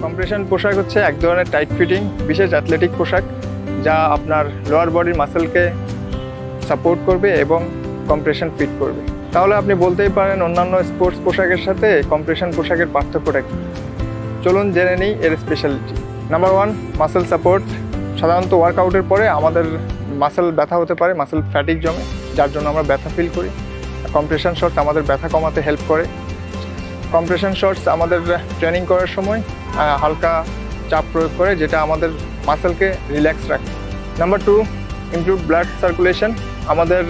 Compression পোশাক হচ্ছে এক ধরনের টাইট ফিটিং বিশেষ অ্যাথলেটিক পোশাক, যা আপনার লোয়ার বডির মাসেলকে সাপোর্ট করবে এবং কম্প্রেশন ফিট করবে। তাহলে আপনি বলতেই পারেন অন্যান্য স্পোর্টস পোশাকের সাথে কম্প্রেশন পোশাকের পার্থক্যটা কী। চলুন জেনে নিই এর স্পেশালিটি। Number 1, muscle support. সাধারণত ওয়ার্কআউটের পরে আমাদের মাসেল ব্যথা হতে পারে, মাসেল ফ্যাটিক জমে, যার জন্য আমরা ব্যথা ফিল করি। কম্প্রেশন শর্টস আমাদের ব্যথা কমাতে হেল্প করে। কম্প্রেশন শর্টস আমাদের ট্রেনিং করার সময় হালকা চাপ প্রয়োগ করে, যেটা আমাদের মাসেলকে রিল্যাক্স রাখে। Number 2, improve blood circulation. আমাদের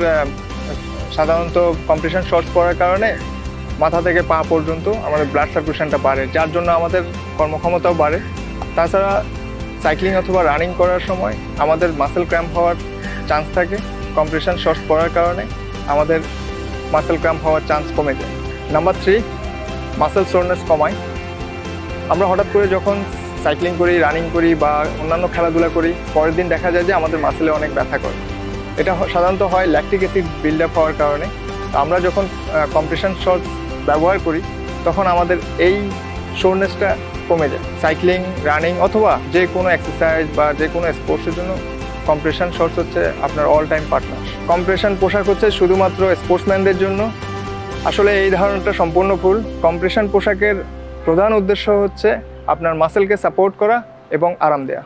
সাধারণত কম্প্রেশন শর্টস পরার কারণে মাথা থেকে পা পর্যন্ত আমাদের ব্লাড সার্কুলেশনটা বাড়ে, যার জন্য আমাদের কর্মক্ষমতাও বাড়ে। তাছাড়া সাইক্লিং অথবা রানিং করার সময় আমাদের মাসেল ক্র্যাম্প হওয়ার চান্স থাকে, কম্প্রেশন শর্টস পরার কারণে আমাদের মাসেল ক্র্যাম্প হওয়ার চান্স কমে যায়। নাম্বার 3, মাসেল সোরনেস কমায়। আমরা হঠাৎ করে যখন সাইক্লিং করি, রানিং করি বা অন্যান্য খেলাধুলা করি, পরের দিন দেখা যায় যে আমাদের মাসেলে অনেক ব্যথা করে। এটা সাধারণত হয় ল্যাকটিক অ্যাসিড বিল্ড আপ হওয়ার কারণে। আমরা যখন কম্প্রেশন শর্টস ব্যবহার করি তখন আমাদের এই সোরনেসটা কমে যায়। সাইক্লিং, রানিং অথবা যে কোনো এক্সারসাইজ বা যে কোনো স্পোর্টসের জন্য কম্প্রেশন শর্টস হচ্ছে আপনার অল টাইম পার্টনার। কম্প্রেশন পোশাক হচ্ছে শুধুমাত্র স্পোর্টসম্যানদের জন্য। আসলে এই ধারণাটা সম্পূর্ণ ভুল। কম্প্রেশন পোশাকের প্রধান উদ্দেশ্য হচ্ছে আপনার মাসেলকে সাপোর্ট করা এবং আরাম দেওয়া।